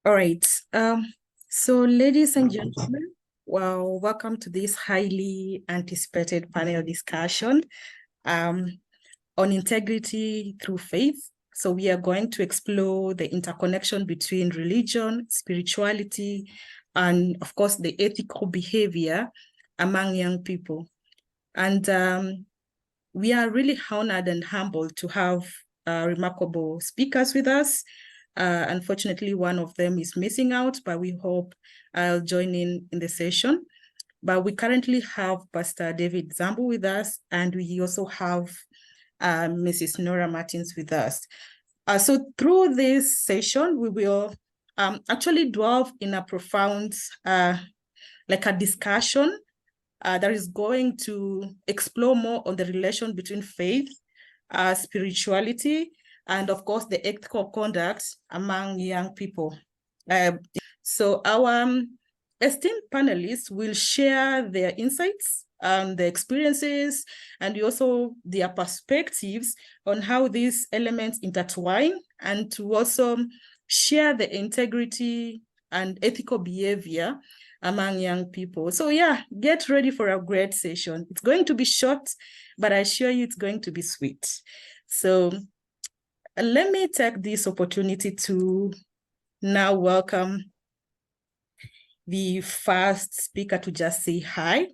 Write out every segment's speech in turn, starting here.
All right. So ladies and gentlemen, well, welcome to this highly anticipated panel discussion on integrity through faith. So we are going to explore the interconnection between religion, spirituality, and of course, the ethical behavior among young people. And we are really honored and humbled to have remarkable speakers with us. Unfortunately, one of them is missing out, but we hope I'll join in the session. But we currently have Pastor David Zambu with us, and we also have Mrs. Nora Martins with us. So through this session, we will actually delve in a profound, like a discussion that is going to explore more on the relation between faith, spirituality, and of course, the ethical conduct among young people. So our esteemed panelists will share their insights, their experiences, and also their perspectives on how these elements intertwine, and to also share the integrity and ethical behavior among young people. So yeah, get ready for a great session. It's going to be short, but I assure you it's going to be sweet. So let me take this opportunity to now welcome the first speaker to just say hi.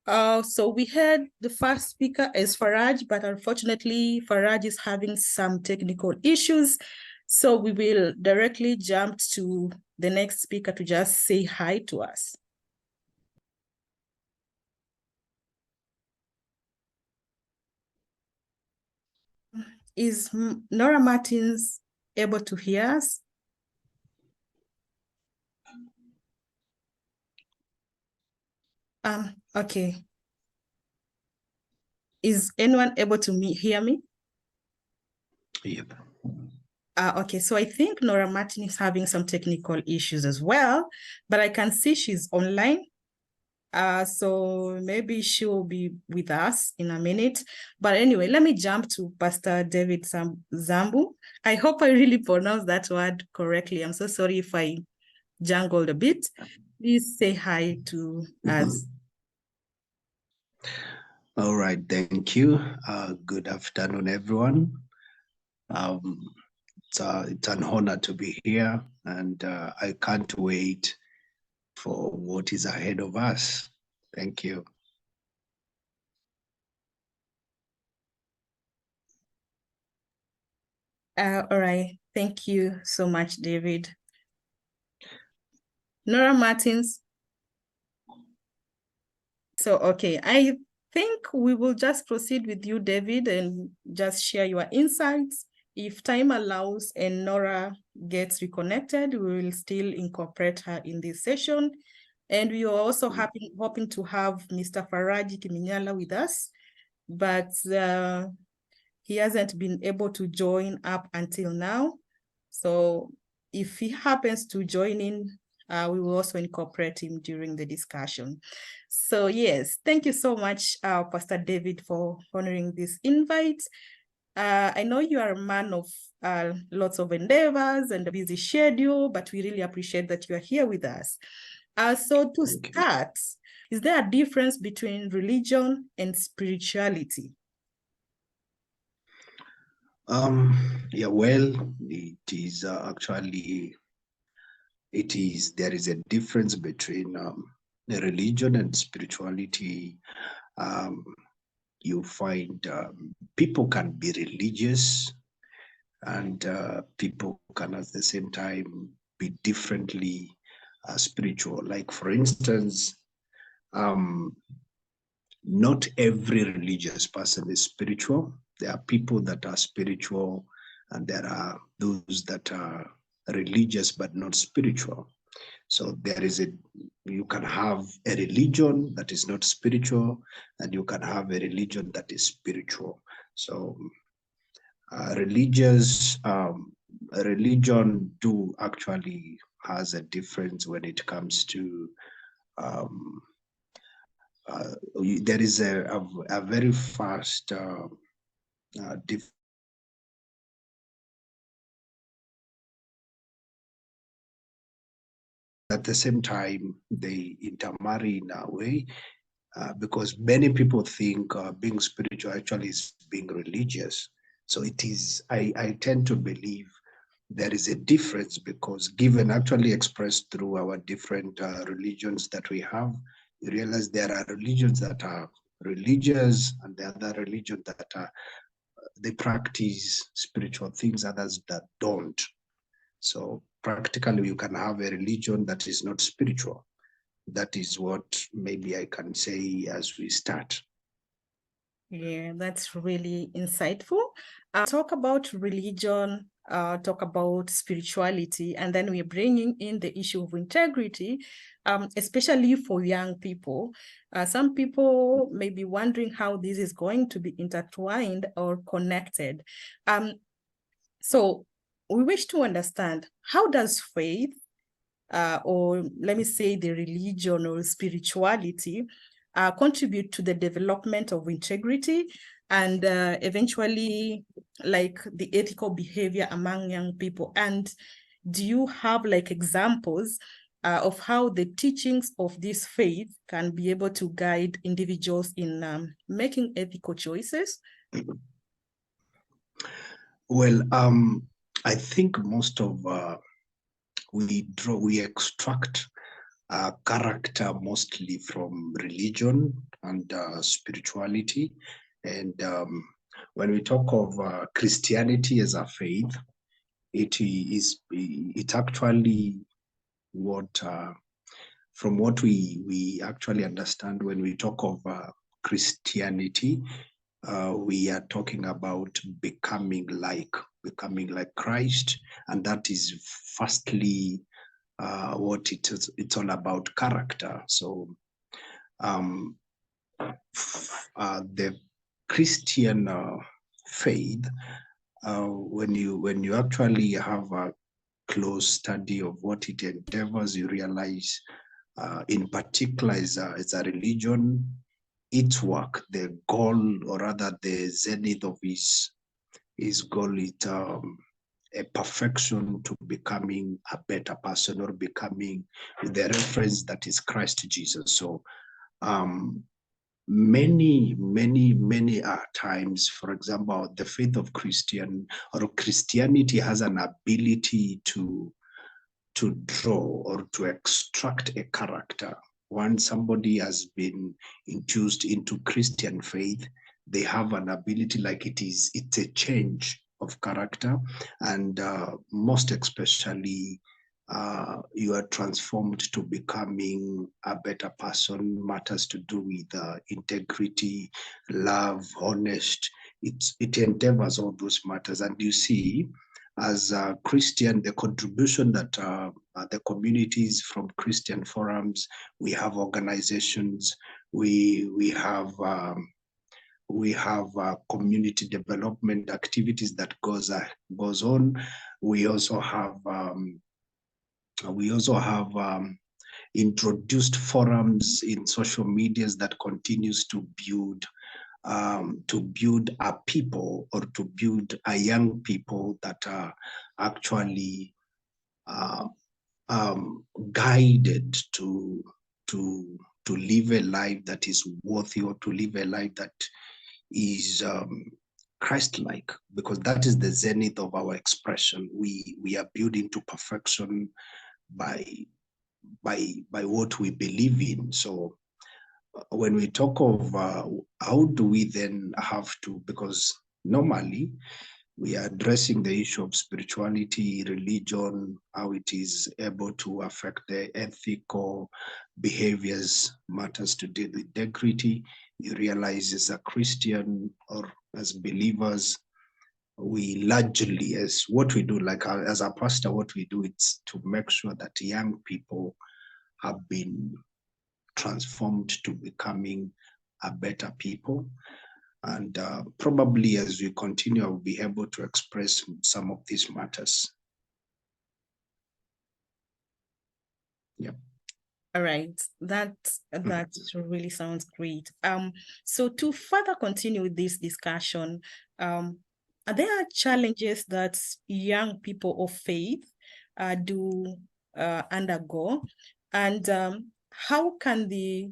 So we had the first speaker as Faraj, but unfortunately Faraj is having some technical issues. So we will directly jump to the next speaker to just say hi to us. Is Nora Martins able to hear us? Okay. Is anyone able to hear me? Yep. Okay, so I think Nora Martin is having some technical issues as well, but I can see she's online. So maybe she will be with us in a minute. But anyway, let me jump to Pastor David Zambu. I hope I really pronounced that word correctly. I'm so sorry if I jangled a bit. Please say hi to us. All right, thank you. Good afternoon, everyone. It's an honor to be here, and I can't wait for what is ahead of us. Thank you. All right. Thank you so much, David. Nora Martins. So, okay, I think we will just proceed with you, David, and just share your insights. If time allows and Nora gets reconnected, we will still incorporate her in this session. And we are also hoping to have Mr. Faraji Kiminyala with us, but he hasn't been able to join up until now. So if he happens to join in, we will also incorporate him during the discussion. So yes, thank you so much, Pastor David, for honoring this invite. I know you are a man of lots of endeavors and a busy schedule, but we really appreciate that you are here with us. So to start, is there a difference between religion and spirituality? Yeah, well, it is there is a difference between religion and spirituality. You find people can be religious, and people can at the same time be differently spiritual. Like, for instance, not every religious person is spiritual. There are people that are spiritual, and there are those that are religious but not spiritual. So you can have a religion that is not spiritual, and you can have a religion that is spiritual. So religion do actually has a difference when it comes to there is a very fast difference at the same time, they intermarry in a way because many people think being spiritual actually is being religious. So it is, I tend to believe there is a difference because given actually expressed through our different religions that we have, you realize there are religions that are religious and the other religions that are, they practice spiritual things, others that don't. So practically you can have a religion that is not spiritual. That is what maybe I can say as we start. Yeah, that's really insightful. Talk about religion, talk about spirituality, and then we're bringing in the issue of integrity, especially for young people. Some people may be wondering how this is going to be intertwined or connected. So we wish to understand, how does faith, or let me say the religion or spirituality, contribute to the development of integrity and eventually like the ethical behavior among young people? And do you have like examples of how the teachings of this faith can be able to guide individuals in making ethical choices? Well, I think most of we extract character mostly from religion and spirituality. And when we talk of Christianity as a faith, it actually what from what we actually understand when we talk of Christianity, we are talking about becoming like Christ, and that is firstly what it is. It's all about character. So um, the Christian faith, when you actually have a close study of what it endeavors, you realize, in particular, as a religion, its work, the goal, or rather the zenith of his goal, is a perfection to becoming a better person or becoming the reference that is Christ Jesus. So many times, for example, the faith of Christian or Christianity has an ability to draw or to extract a character. Once somebody has been infused into Christian faith, they have an ability, like it's a change of character, and most especially you are transformed to becoming a better person. Matters to do with integrity, love, honest. It endeavors all those matters, and you see, as a Christian, the contribution that the communities from Christian forums, we have organizations, we have community development activities that goes on. We also have introduced forums in social medias that continues to build a people, or to build a young people that are actually guided to live a life that is worthy, or to live a life that is Christ-like, because that is the zenith of our expression. We are building to perfection by what we believe in. So when we talk of how do we then have to, because normally we are addressing the issue of spirituality, religion, how it is able to affect the ethical behaviors, matters to do with integrity. You realize, as a Christian or as believers, we largely, as what we do, like as a pastor, what we do is to make sure that young people have been transformed to becoming a better people. And probably as we continue, I'll be able to express some of these matters. Yeah. All right, that really sounds great. So to further continue with this discussion, are there challenges that young people of faith do undergo, and how can the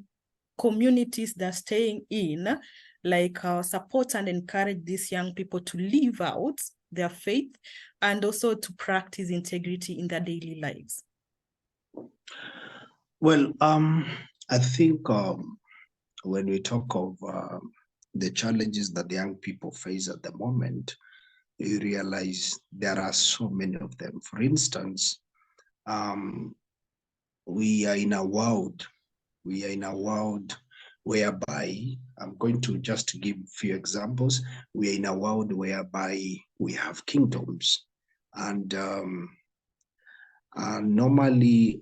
communities that are staying in support and encourage these young people to live out their faith and also to practice integrity in their daily lives? Well, I think when we talk of the challenges that the young people face at the moment, you realize there are so many of them. For instance, we are in a world whereby, I'm going to just give a few examples. We are in a world whereby we have kingdoms, and normally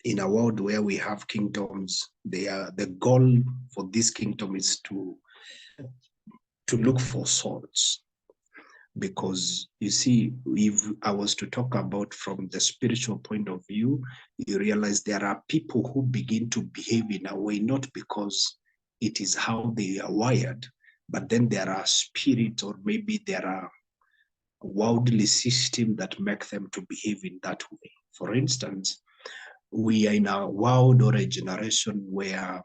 in a world where we have kingdoms, the goal for this kingdom is to look for swords. Because you see, if I was to talk about from the spiritual point of view, you realize there are people who begin to behave in a way, not because it is how they are wired, but then there are spirits, or maybe there are worldly systems that make them to behave in that way. For instance, we are in a world or a generation where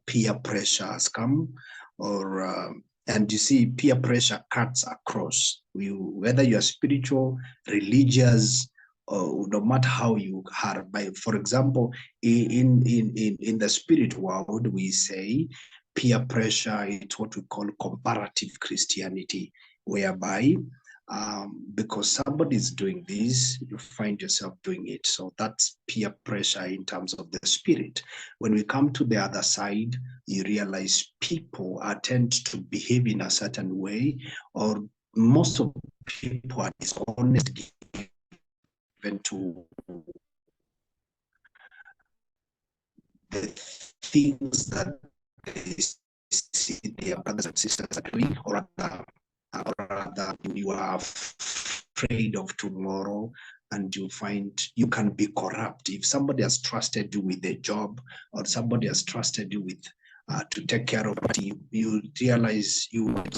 peer pressure has come, or and you see peer pressure cuts across whether you're spiritual, religious, or no matter how you are. For example, in the spirit world, we say peer pressure is what we call comparative Christianity, whereby because somebody is doing this, you find yourself doing it. So that's peer pressure in terms of the spirit. When we come to the other side, you realize people tend to behave in a certain way, or most of people are dishonest given to the things that they see their brothers and sisters are doing, or rather you are afraid of tomorrow, and you find you can be corrupt. If somebody has trusted you with a job, or somebody has trusted you with to take care of it, you realize you in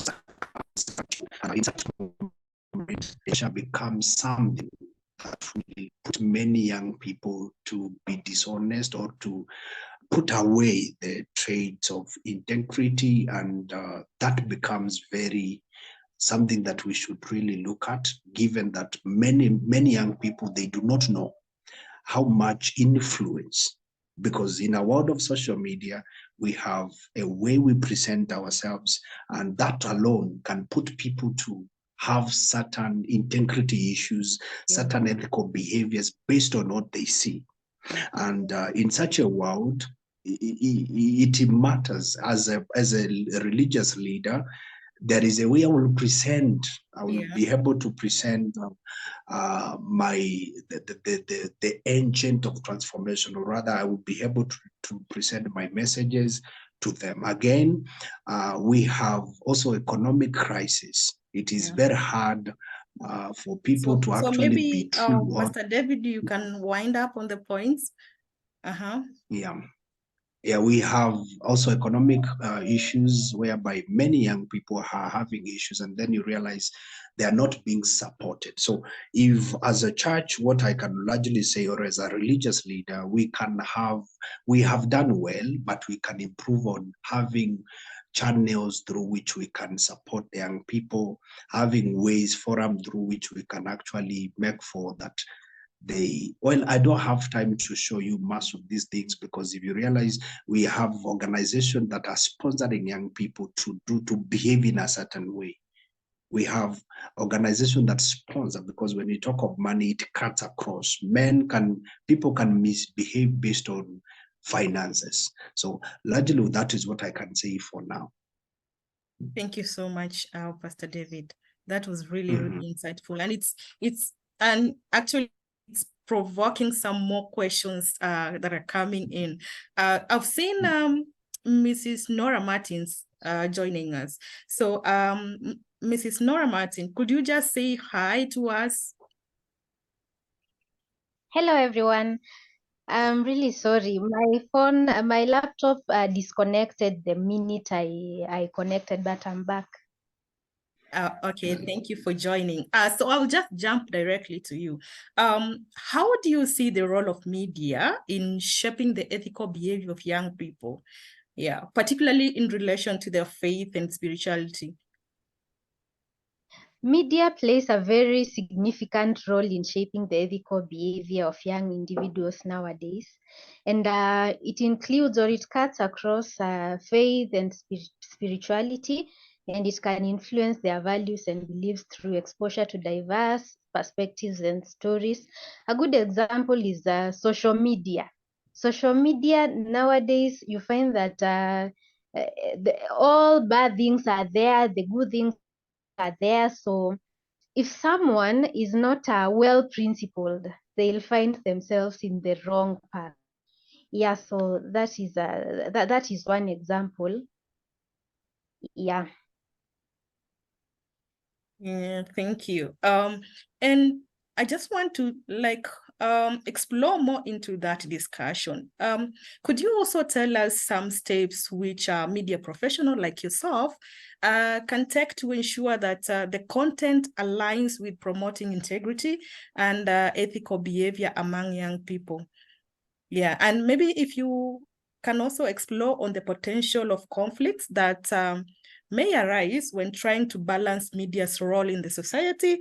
such moment, it shall become something that will put many young people to be dishonest, or to put away the traits of integrity, and that becomes very something that we should really look at, given that many young people, they do not know how much influence, because in a world of social media, we have a way we present ourselves, and that alone can put people to have certain integrity issues, certain ethical behaviors based on what they see. And in such a world, it matters as a religious leader. There is a way I will be able to present the agent of transformation, or rather I will be able to present my messages to them. Again, we have also economic crisis. It is very hard for people to actually maybe, be true. Pastor David, you can wind up on the points. Yeah, we have also economic issues, whereby many young people are having issues, and then you realize they are not being supported. So if as a church, what I can largely say, or as a religious leader, we have done well, but we can improve on having channels through which we can support the young people, having ways, forum through which we can actually make for that. I don't have time to show you most of these things, because if you realize, we have organizations that are sponsoring young people to behave in a certain way. We have organizations that sponsor, because when you talk of money, it cuts across. People can misbehave based on finances. So largely that is what I can say for now. Thank you so much, Pastor David. That was really, really insightful. And actually it's provoking some more questions that are coming in. I've seen Mrs. Nora Martins joining us. So Mrs. Nora Martin, could you just say hi to us? Hello, everyone. I'm really sorry. My laptop disconnected the minute I connected, but I'm back. Okay, thank you for joining. So I'll just jump directly to you. How do you see the role of media in shaping the ethical behavior of young people? Yeah, particularly in relation to their faith and spirituality. Media plays a very significant role in shaping the ethical behavior of young individuals nowadays. And it includes, or it cuts across faith and spirituality, and it can influence their values and beliefs through exposure to diverse perspectives and stories. A good example is social media. Social media nowadays, you find that all bad things are there, the good things are there. So if someone is not well principled, they'll find themselves in the wrong path. Yeah, so that is one example. Yeah. Yeah, thank you. And I just want to explore more into that discussion. Could you also tell us some steps which a media professional like yourself can take to ensure that the content aligns with promoting integrity and ethical behavior among young people? Yeah, and maybe if you can also explore on the potential of conflicts that may arise when trying to balance media's role in the society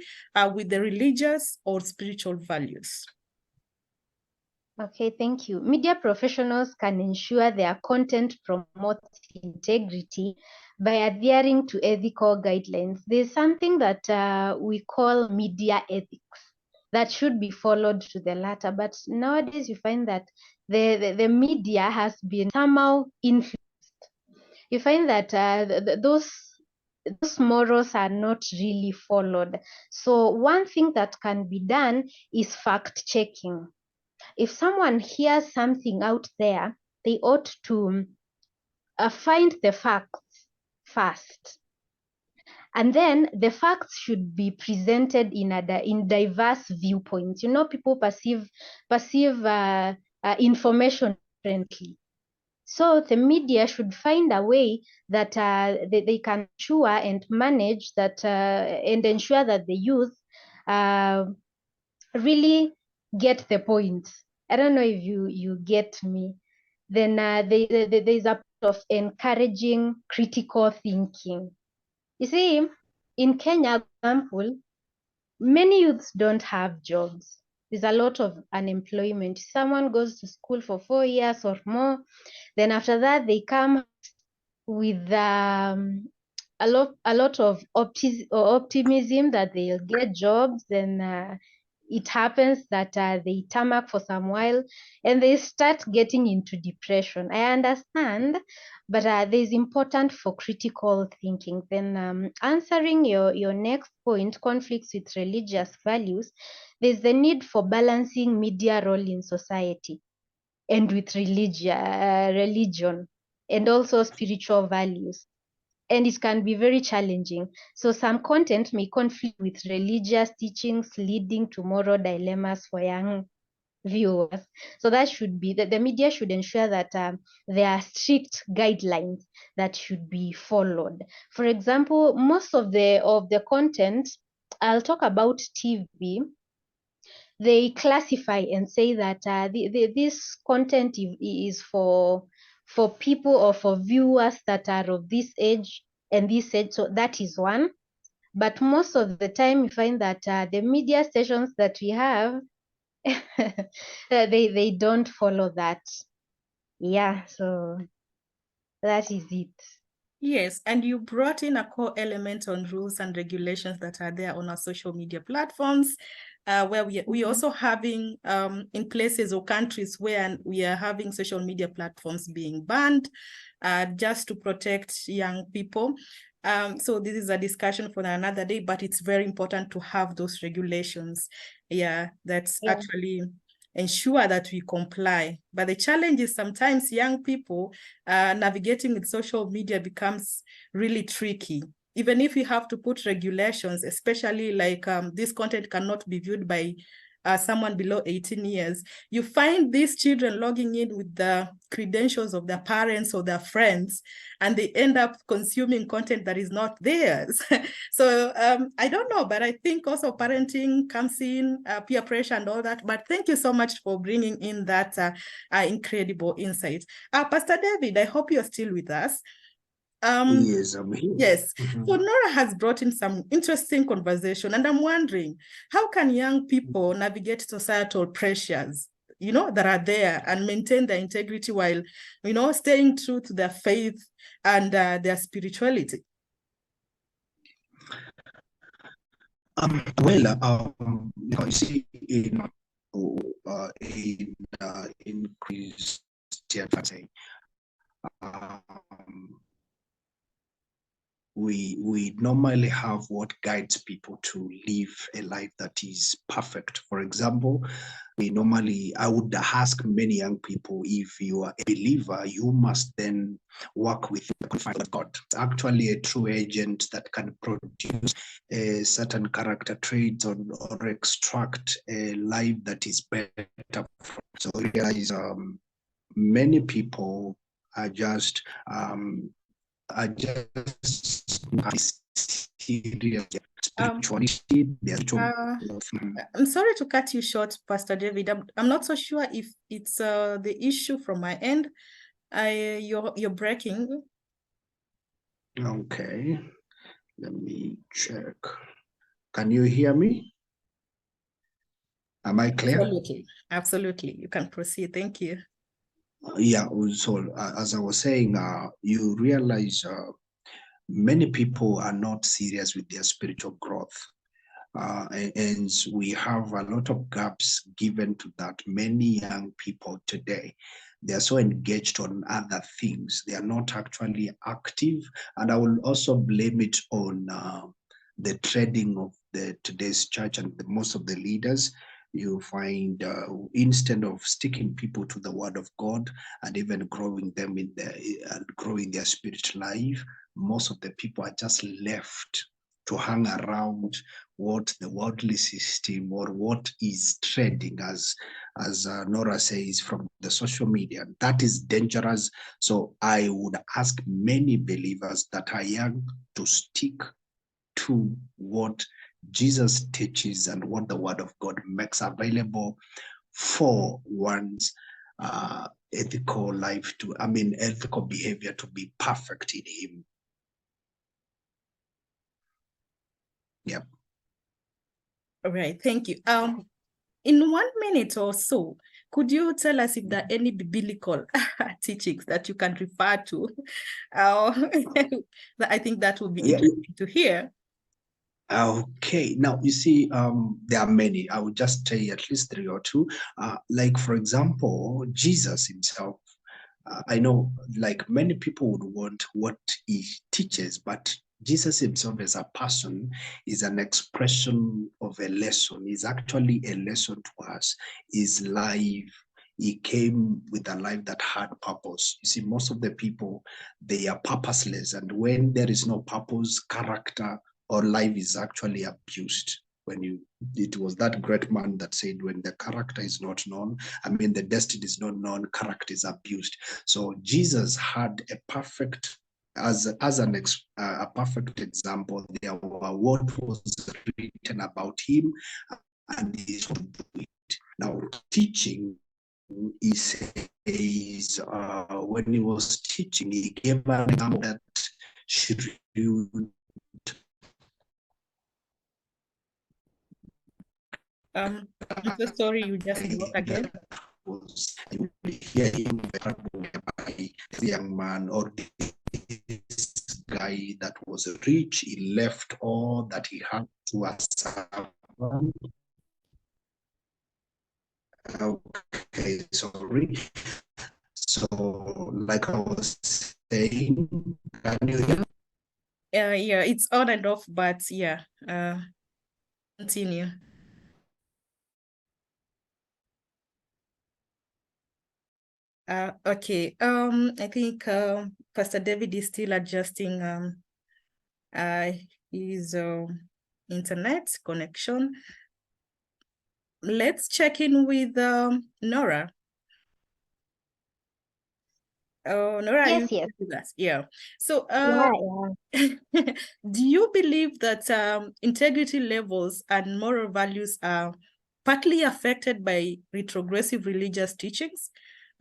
with the religious or spiritual values. Okay, thank you. Media professionals can ensure their content promotes integrity by adhering to ethical guidelines. There's something that we call media ethics that should be followed to the latter. But nowadays, you find that the media has been somehow influenced. You find that those morals are not really followed. So one thing that can be done is fact checking. If someone hears something out there, they ought to find the facts first. And then the facts should be presented in diverse viewpoints. You know, people perceive information differently. So the media should find a way that they can ensure and manage that and ensure that the youth really get the point. I don't know if you get me. Then there's a part of encouraging critical thinking. You see, in Kenya, for example, many youths don't have jobs. There's a lot of unemployment. Someone goes to school for 4 years or more, then after that they come with a lot of optimism that they'll get jobs. Then it happens that they tarmac for some while and they start getting into depression. I understand, but there's important for critical thinking. Then answering your next point, conflicts with religious values, there's the need for balancing media role in society and with religion and also spiritual values. And it can be very challenging. So some content may conflict with religious teachings, leading to moral dilemmas for young viewers. So that should be that the media should ensure that there are strict guidelines that should be followed. For example, most of the content, I'll talk about TV, they classify and say that this content is for people or for viewers that are of this age and this age. So that is one. But most of the time, you find that the media stations that we have, they don't follow that. Yeah, so that is it. Yes, and you brought in a core element on rules and regulations that are there on our social media platforms, where we also having in places or countries where we are having social media platforms being banned, just to protect young people. So this is a discussion for another day, but it's very important to have those regulations. Yeah, that's actually ensure that we comply. But the challenge is sometimes young people navigating with social media becomes really tricky. Even if we have to put regulations, especially like this content cannot be viewed by someone below 18 years, you find these children logging in with the credentials of their parents or their friends, and they end up consuming content that is not theirs. So I don't know, but I think also parenting comes in, peer pressure and all that. But thank you so much for bringing in that incredible insight. Pastor David, I hope you're still with us. Yes, I'm here. Yes. So Nora has brought in some interesting conversation, and I'm wondering, how can young people navigate societal pressures, that are there, and maintain their integrity while, staying true to their faith and their spirituality? You see, in Christianity, we normally have what guides people to live a life that is perfect. For example, I would ask many young people, if you are a believer, you must then work with God. It's actually a true agent that can produce certain character traits or extract a life that is better. So realize many people are just spirituality. I'm sorry to cut you short, Pastor David. I'm not so sure if it's the issue from my end. You're breaking. Okay, let me check. Can you hear me? Am I clear? Absolutely. You can proceed. Thank you. Yeah, so as I was saying, you realize many people are not serious with their spiritual growth. And we have a lot of gaps given to that. Many young people today, they are so engaged on other things. They are not actually active. And I will also blame it on the trading of today's church and most of the leaders. You find instead of sticking people to the word of God and even growing them growing their spiritual life, most of the people are just left to hang around what the worldly system or what is trending, as Nora says, from the social media. That is dangerous. So I would ask many believers that are young to stick to what Jesus teaches and what the word of God makes available for one's ethical behavior to be perfect in him. Yep. All right, thank you. In 1 minute or so, could you tell us if there are any biblical teachings that you can refer to? I think that would be interesting to hear. Okay, now you see, there are many. I would just say at least 3 or 2. Like, for example, Jesus himself. I know, like, many people would want what he teaches, but Jesus himself as a person is an expression of a lesson. He's actually a lesson to us. His life, he came with a life that had purpose. You see, most of the people, they are purposeless. And when there is no purpose, character or life is actually abused. It was that great man that said, when the character is not known, the destiny is not known, character is abused. So Jesus had a perfect, as a perfect example. There were what was written about him, and he should do it. Now, teaching, he says, when he was teaching, he gave an example that should I'm so sorry, you just broke again. Hear him by the young man or this guy that was rich. He left all that he had to a servant. Okay, sorry. So, like I was saying, can you hear? Yeah, it's on and off, but yeah, continue. Okay. I think Pastor David is still adjusting his internet connection. let's check in with Nora. Oh, Nora, are you Yes, yes. with us? Yeah. So, Yeah. do you believe that integrity levels and moral values are partly affected by retrogressive religious teachings?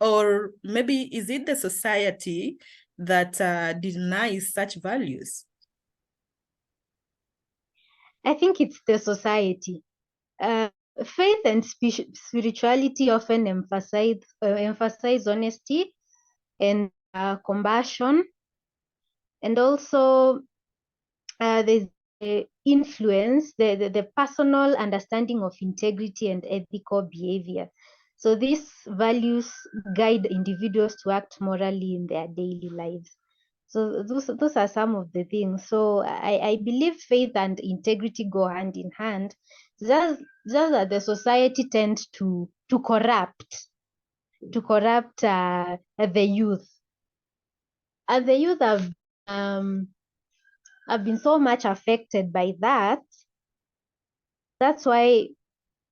Or maybe is it the society that denies such values? I think it's the society. Faith and spirituality often emphasize honesty and compassion, and also there's the influence, the personal understanding of integrity and ethical behavior. So these values guide individuals to act morally in their daily lives. So those are some of the things. So I believe faith and integrity go hand in hand. Just that the society tends to corrupt the youth. And the youth have been so much affected by that. That's why,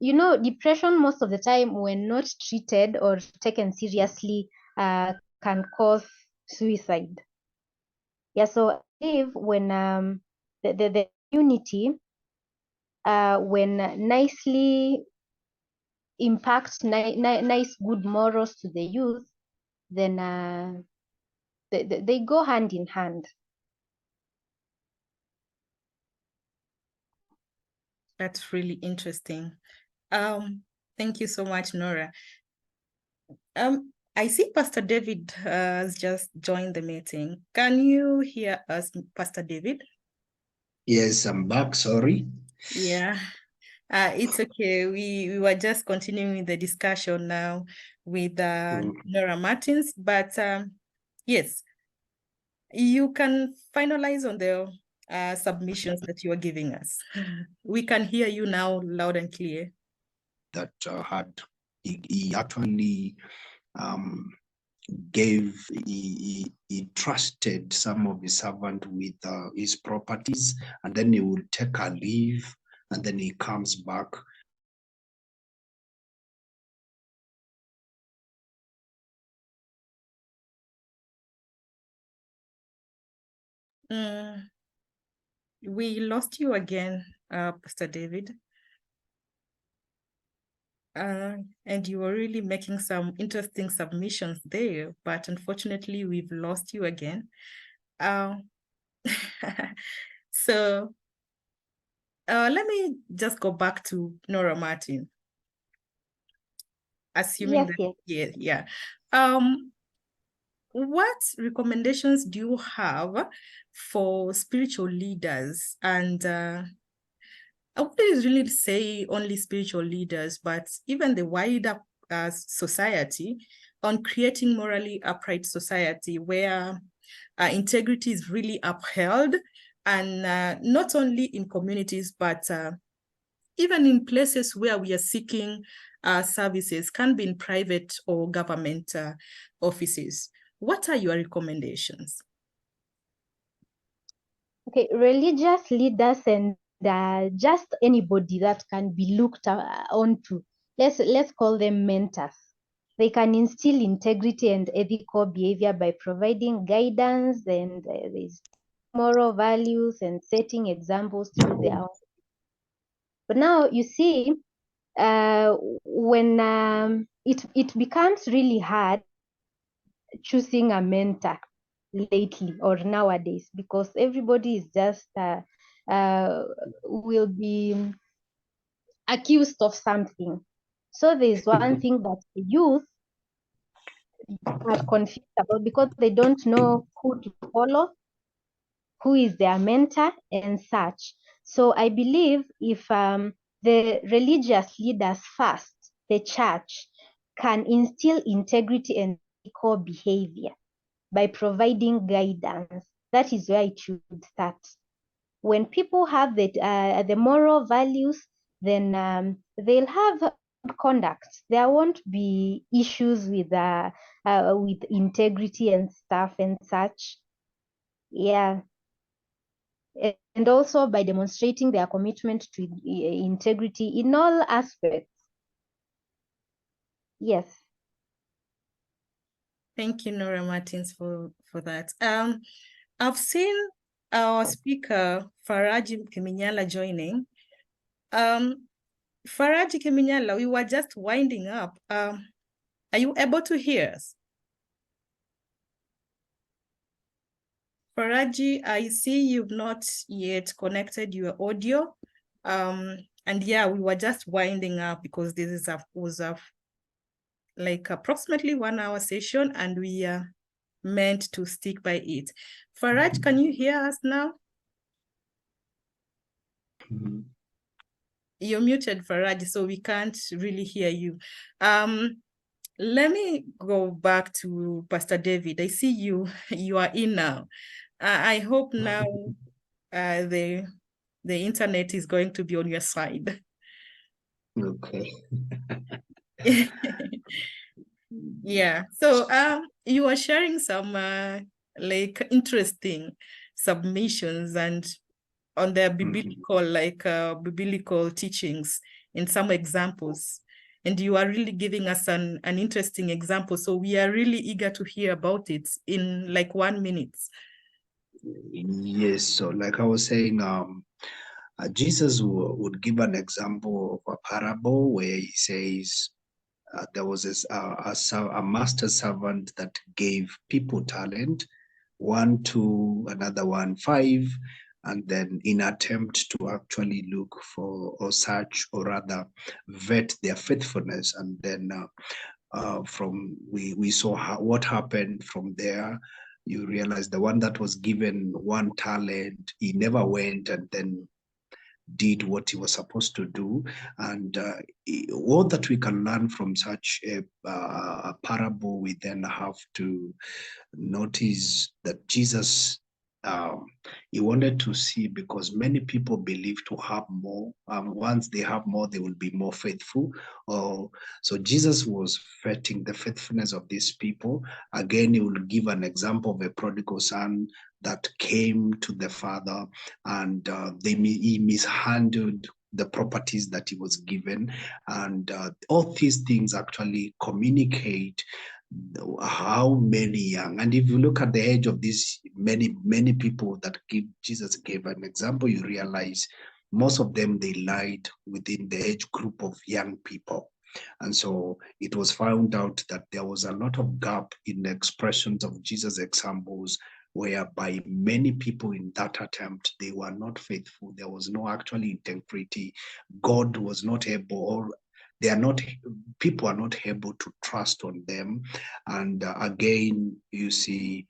depression most of the time, when not treated or taken seriously, can cause suicide. Yeah, so I believe when the community, when nicely impacts nice good morals to the youth, then they go hand in hand. That's really interesting. Thank you so much, Nora. I see Pastor David has just joined the meeting. Can you hear us, Pastor David? Yes, I'm back. Sorry. Yeah, it's okay. We were just continuing the discussion now with Nora Martins, but yes, you can finalize on the submissions that you are giving us. We can hear you now loud and clear. That he actually he trusted some of his servant with his properties, and then he would take a leave, and then he comes back. We lost you again, Pastor David. And you were really making some interesting submissions there, but unfortunately we've lost you again. So let me just go back to Nora Martin. Assuming Yes. yeah. What recommendations do you have for spiritual leaders? And I wouldn't really say only spiritual leaders, but even the wider society, on creating morally upright society where integrity is really upheld, and not only in communities, but even in places where we are seeking services, can be in private or government offices. What are your recommendations? Okay, religious leaders and just anybody that can be looked onto. Let's call them mentors. They can instill integrity and ethical behavior by providing guidance and moral values and setting examples through their own. But now you see, when it becomes really hard choosing a mentor lately or nowadays, because everybody is just will be accused of something. So there's one thing that the youth are confused about, because they don't know who to follow, who is their mentor and such. So I believe if the religious leaders first, the church, can instill integrity and ethical behavior by providing guidance, that is where it should start. When people have the moral values, then they'll have conduct. There won't be issues with integrity and stuff and such. Yeah. And also by demonstrating their commitment to integrity in all aspects. Yes. Thank you, Nora Martins, for that. I've seen our speaker, Faraji Kiminyala, joining. Faraji Kiminyala, we were just winding up. Are you able to hear us? Faraji, I see you've not yet connected your audio. And yeah, we were just winding up because this was like approximately 1 hour session, and we are meant to stick by it. Faraj, can you hear us now? Mhm. You're muted, Faraj, so we can't really hear you. Let me go back to Pastor David. I see you are in now. I hope now the internet is going to be on your side. Okay. Yeah. So you are sharing some like interesting submissions and on the biblical biblical teachings in some examples, and you are really giving us an interesting example, so we are really eager to hear about it in like 1 minute. Yes, so like I was saying, Jesus would give an example of a parable where he says there was a master servant that gave people talent, one, two, another one, five, and then in attempt to actually look for or search or rather vet their faithfulness, and then from we saw what happened from there. You realize the one that was given one talent, he never went and then did what he was supposed to do. And all that we can learn from such a parable, we then have to notice that Jesus, he wanted to see, because many people believe to have more. Once they have more, they will be more faithful. So Jesus was vetting the faithfulness of these people. Again, he will give an example of a prodigal son that came to the father, and he mishandled the properties that he was given. And all these things actually communicate how many young, and if you look at the age of these many people that Jesus gave an example, you realize most of them, they lied within the age group of young people. And so it was found out that there was a lot of gap in the expressions of Jesus' examples, whereby many people in that attempt, they were not faithful. There was no actually integrity. God was not able, or they are not, people are not able to trust on them. And again, you see,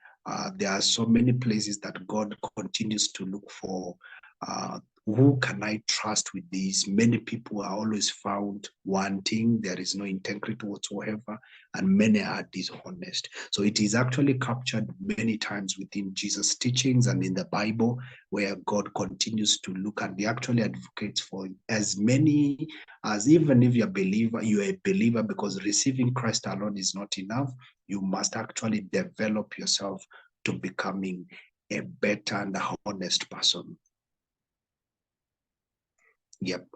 there are so many places that God continues to look for. Who can I trust with these? Many people are always found wanting. There is no integrity whatsoever, and many are dishonest. So it is actually captured many times within Jesus' teachings and in the Bible, where God continues to look, and he actually advocates for as many as, even if you're a believer, because receiving Christ alone is not enough. You must actually develop yourself to becoming a better and honest person. Yep.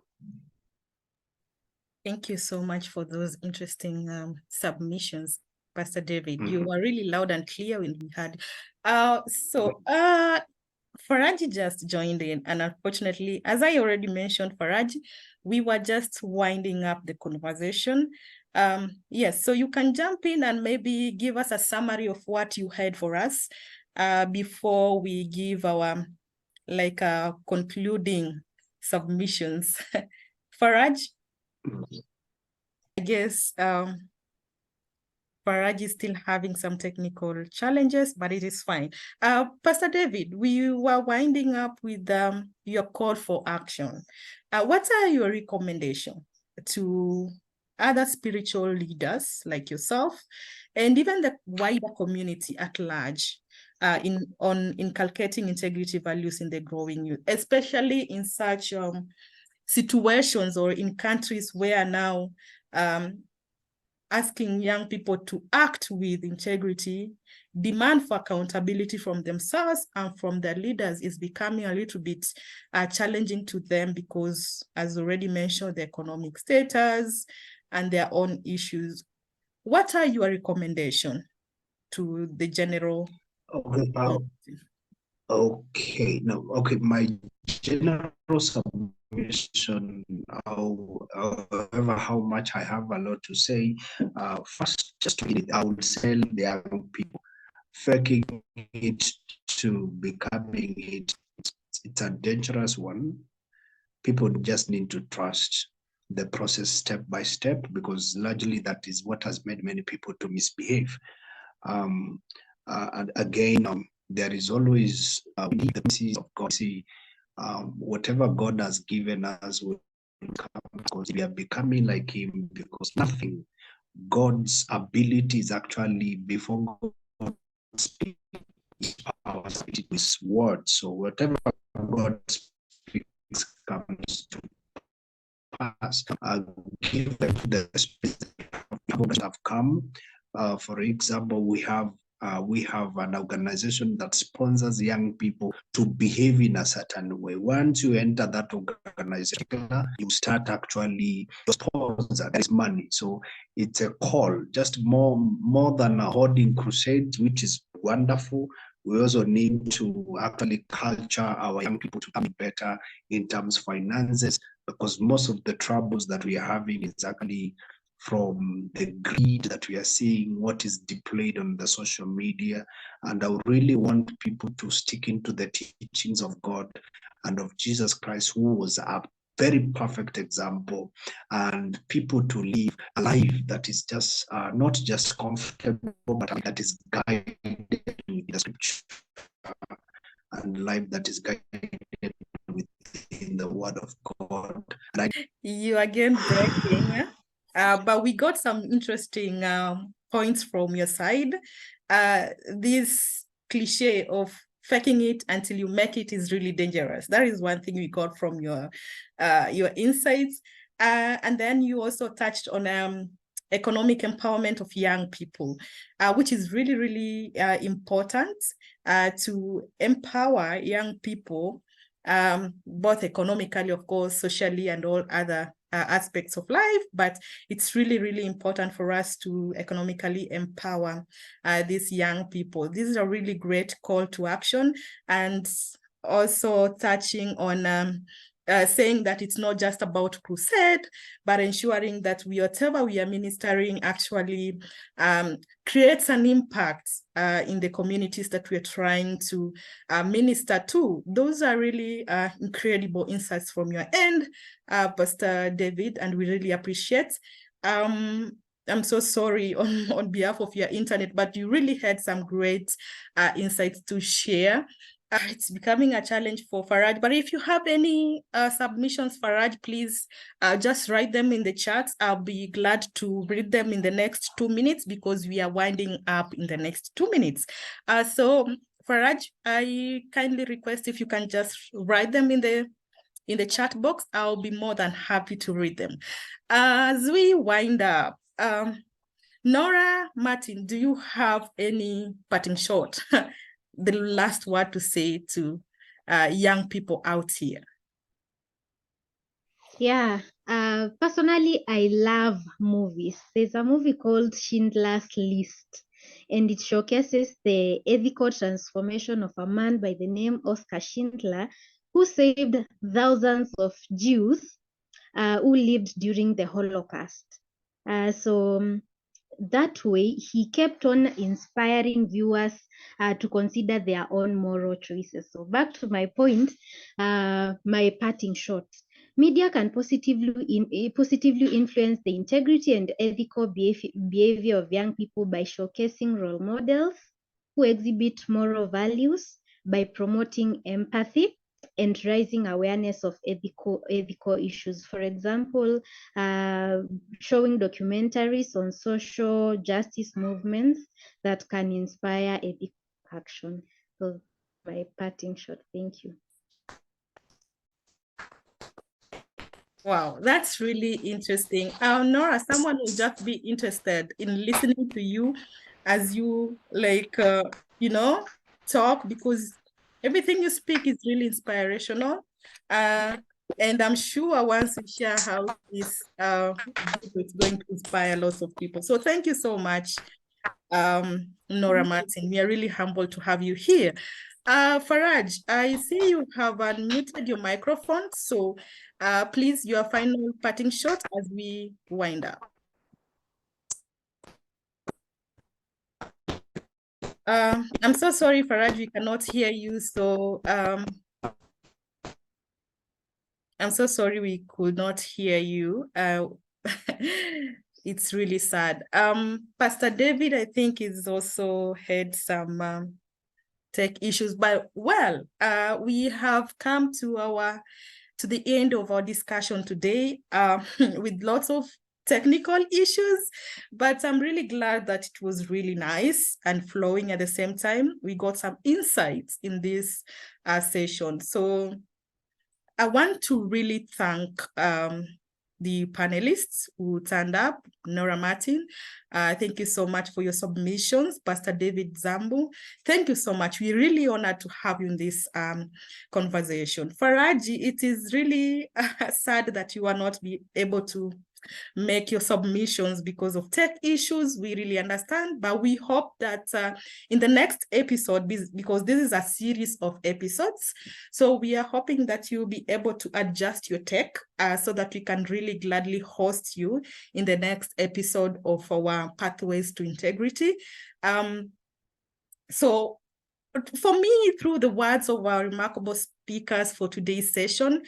Thank you so much for those interesting submissions, Pastor David. Mm-hmm. You were really loud and clear when we had. Faraji just joined in, and unfortunately, as I already mentioned, Faraji, we were just winding up the conversation. Yes, so you can jump in and maybe give us a summary of what you had for us before we give our concluding submissions. Faraj, I guess Faraj is still having some technical challenges, but it is fine. Pastor David, we were winding up with your call for action. What are your recommendations to other spiritual leaders like yourself, and even the wider community at large, on inculcating integrity values in the growing youth, especially in such situations or in countries where now asking young people to act with integrity, demand for accountability from themselves and from their leaders is becoming a little bit challenging to them because, as already mentioned, the economic status and their own issues. what are your recommendations to the general Okay. community? Okay. My general submission, however, how much I have a lot to say. First, just to begin, I would tell the young people, faking it to becoming it, it's a dangerous one. People just need to trust the process step by step, because largely that is what has made many people to misbehave. And again, there is always we need the mercies of God. See, whatever God has given us will come, because we are becoming like Him. Because nothing, God's ability is actually before God speaks power, it is word. So whatever God speaks comes to pass. Give them the space that have come. For example, we have an organization that sponsors young people to behave in a certain way. Once you enter that organization, you start actually sponsor. There is money, so it's a call. Just more than a hoarding crusade, which is wonderful. We also need to actually culture our young people to be better in terms of finances, because most of the troubles that we are having is actually from the greed that we are seeing, what is displayed on the social media. And I really want people to stick into the teachings of God and of Jesus Christ, who was a very perfect example, and people to live a life that is just not just comfortable, but that is guided with the scripture, and life that is guided within the word of God. You again breaking, but we got some interesting points from your side. This cliche of faking it until you make it is really dangerous. That is one thing we got from your insights. And then you also touched on economic empowerment of young people, which is really, really important to empower young people, both economically, of course, socially, and all other aspects of life. But it's really, really important for us to economically empower these young people. This is a really great call to action, and also touching on saying that it's not just about crusade, but ensuring that whatever we are ministering actually creates an impact in the communities that we're trying to minister to. Those are really incredible insights from your end, Pastor David, and we really appreciate. I'm so sorry on behalf of your internet, but you really had some great insights to share. It's becoming a challenge for Faraj, but if you have any submissions, Faraj, please just write them in the chat. I'll be glad to read them in the next 2 minutes, because we are winding up in the next 2 minutes. So Faraj, I kindly request if you can just write them in the chat box. I'll be more than happy to read them. As we wind up, Nora, Martin, do you have any parting shot? The last word to say to young people out here? Yeah, personally, I love movies. There's a movie called Schindler's List, and it showcases the ethical transformation of a man by the name Oscar Schindler, who saved thousands of Jews who lived during the Holocaust. That way, he kept on inspiring viewers to consider their own moral choices. So back to my point, my parting shot. Media can positively influence the integrity and ethical behavior of young people by showcasing role models who exhibit moral values, by promoting empathy, and raising awareness of ethical issues. For example, showing documentaries on social justice movements that can inspire ethical action. So my parting shot. Thank you. Wow, that's really interesting. Nora, someone will just be interested in listening to you as you talk, because everything you speak is really inspirational. And I'm sure once we share how this it's going to inspire lots of people. So thank you so much, Nora Martin. We are really humbled to have you here. Faraj, I see you have unmuted your microphone. So please, your final parting shot as we wind up. I'm so sorry, Faraj, we cannot hear you. So I'm so sorry we could not hear you. It's really sad. Pastor David, I think, is also had some tech issues, but well, we have come to the end of our discussion today with lots of technical issues, but I'm really glad that it was really nice and flowing at the same time. We got some insights in this session. So I want to really thank the panelists who turned up. Nora Martin, thank you so much for your submissions. Pastor David Zambu, thank you so much. We're really honored to have you in this conversation. Faraji, it is really sad that you are not able to make your submissions because of tech issues. We really understand, but we hope that in the next episode, because this is a series of episodes, so we are hoping that you'll be able to adjust your tech so that we can really gladly host you in the next episode of our Pathways to Integrity. So for me, through the words of our remarkable speakers for today's session,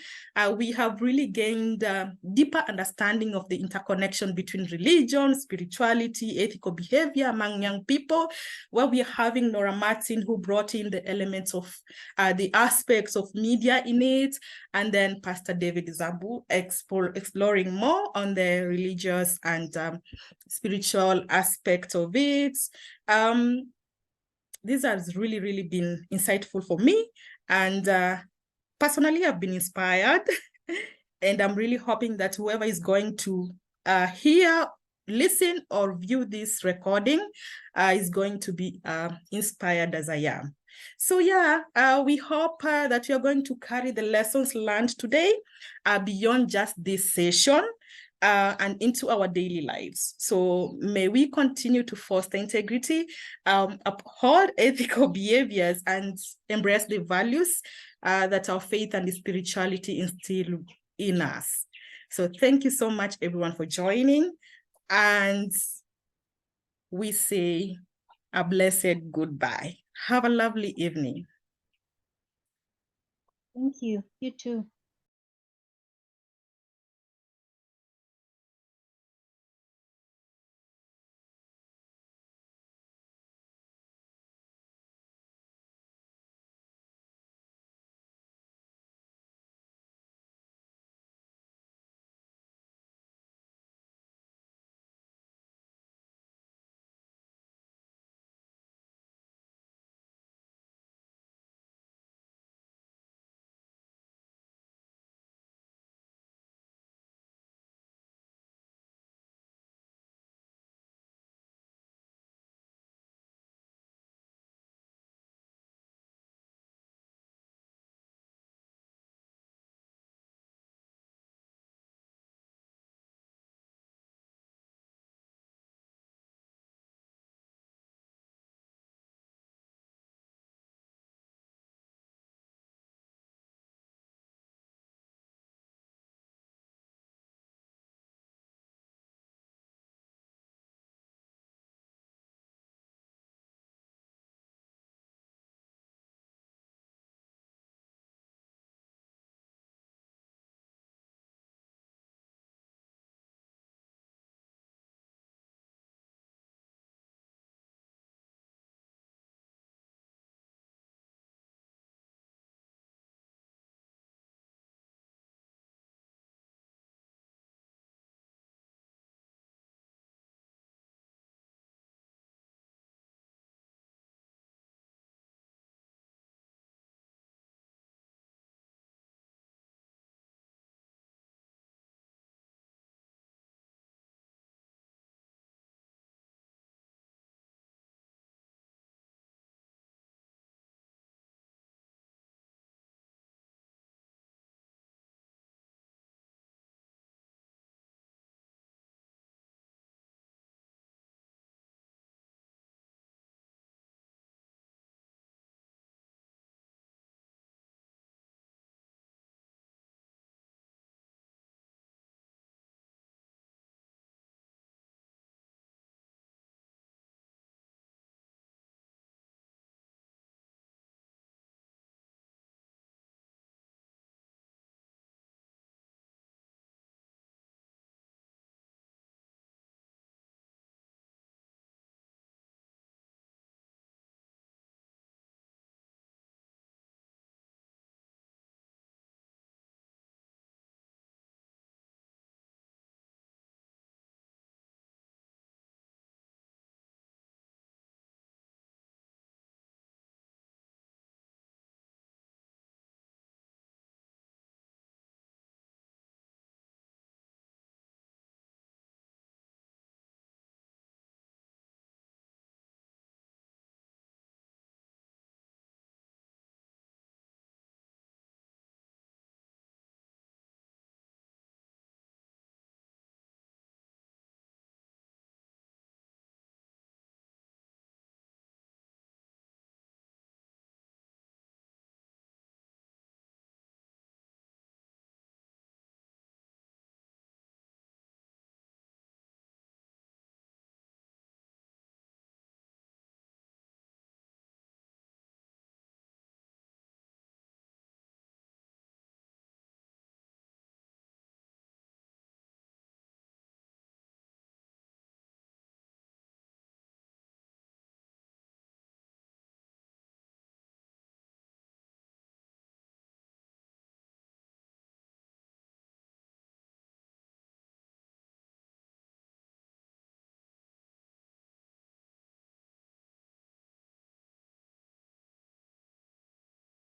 we have really gained a deeper understanding of the interconnection between religion, spirituality, ethical behavior among young people, where we are having Nora Martin, who brought in the elements of the aspects of media in it, and then Pastor David Zambu exploring more on the religious and spiritual aspect of it. This has really, really been insightful for me. And personally, I've been inspired. And I'm really hoping that whoever is going to hear, listen, or view this recording is going to be inspired as I am. So yeah, we hope that you're going to carry the lessons learned today beyond just this session. And into our daily lives. So may we continue to foster integrity, uphold ethical behaviors, and embrace the values that our faith and spirituality instill in us. So thank you so much, everyone, for joining. And we say a blessed goodbye. Have a lovely evening. Thank you. You too.